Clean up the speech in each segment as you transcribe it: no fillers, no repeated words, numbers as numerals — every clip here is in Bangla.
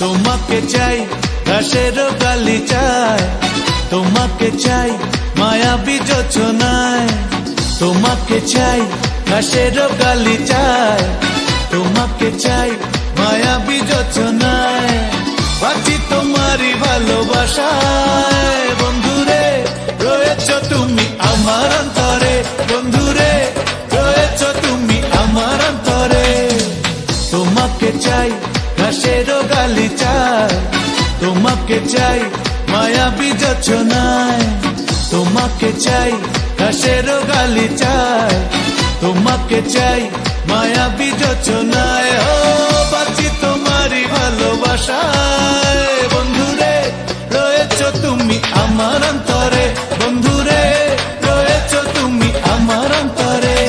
তোমাকে চাই ঘাসের গালিচায়, তোমাকে চাই মায়াবী যোচনায়, তোমাকে চাই ঘাসের গালিচায়, তোমাকে চাই মায়াবী যোচনায়। বাঁচি তোমারই ভালোবাসায় বন্ধুরে, রয়েছ তুমি আমার অন্তরে বন্ধুরে, রয়েছ তুমি আমার অন্তরে। তোমাকে চাই ঘাসের গালিচায়, তোমাকে চাই মায়াবী যোচনায়, তোমাকে চাই ঘাসের গালিচায়, তোমাকে চাই মায়াবী যোচনায়। ও বাঁচি তোমারই ভালোবাসায় বন্ধুরে, রয়েছ তুমি আমার অন্তরে বন্ধুরে, রয়েছ তুমি আমার অন্তরে।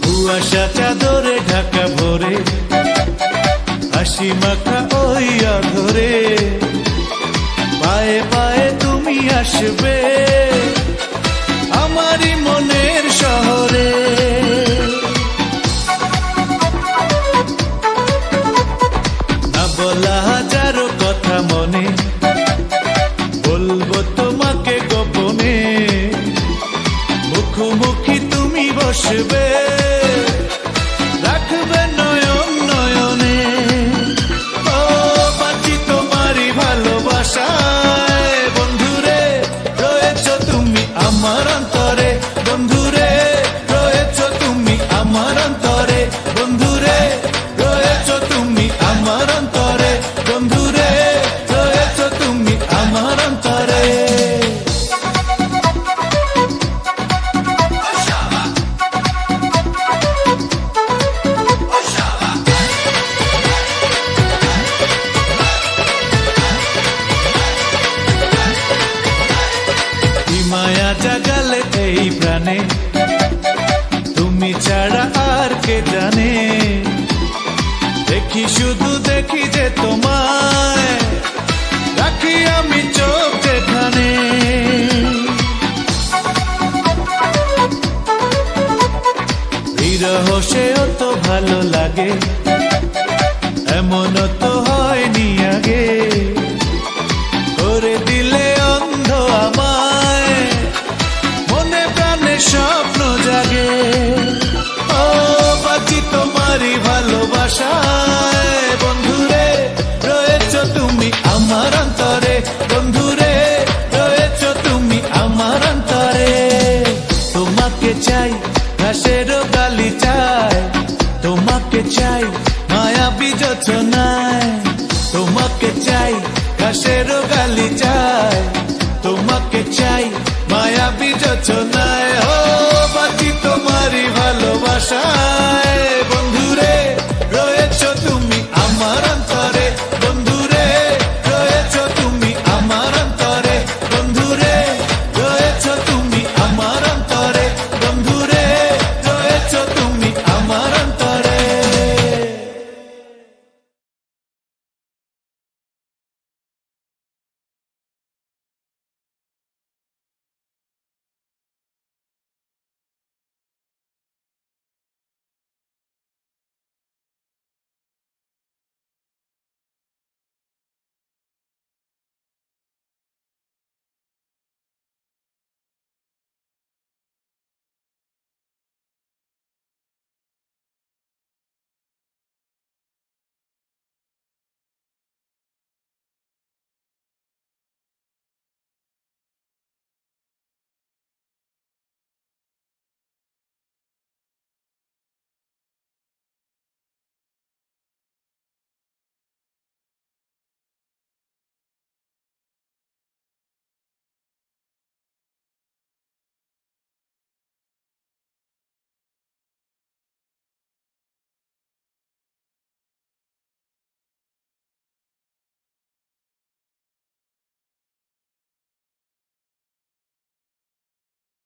কুয়াশা চাদরে ঢাকা ভরে, হাসি মাখা ওই আধরে, পায়ে পায়ে তুমি আসবে আমারই মনের শহরে। না বলা হাজারো কথা মনে, বলবো তোমাকে গোপনে, মুখোমুখি তুমি বসবে, রাখবে নয়ন নয়নে। ও বাঁচি তোমারই ভালোবাসায় বন্ধুরে, রয়েছ তুমি আমার অন্তরে বন্ধুরে, রয়েছ তুমি আমার অন্তরে বন্ধুরে, রয়েছ তুমি আমার অন্তরে বন্ধুরে, রয়েছ তুমি আমার অন্তরে। মায়া জাগালে এই প্রাণে, তুমি ছাড়া আর কে জানে। দেখি শুধু দেখি যে তোমায়, রাখি আমি চোখ যেখানে। বিরহ সেও তো ভালো লাগে, এমনও তো হয়নি আগে। করে দিলে অন্ধ আমায়, মনে প্রাণে স্বপ্ন জাগে। ও বাঁচি তোমারই ভালোবাসায় বন্ধুরে, রয়েছ তুমি আমার অন্তরে বন্ধুরে, রয়েছ তুমি আমার অন্তরে। তোমাকে চাই ঘাসের গালিচায়, তোমাকে চাই মায়াবী যোচনায়, তোমাকে চাই ঘাসের গালিচায়, তোমাকে চাই মায়াবী যোচনায়।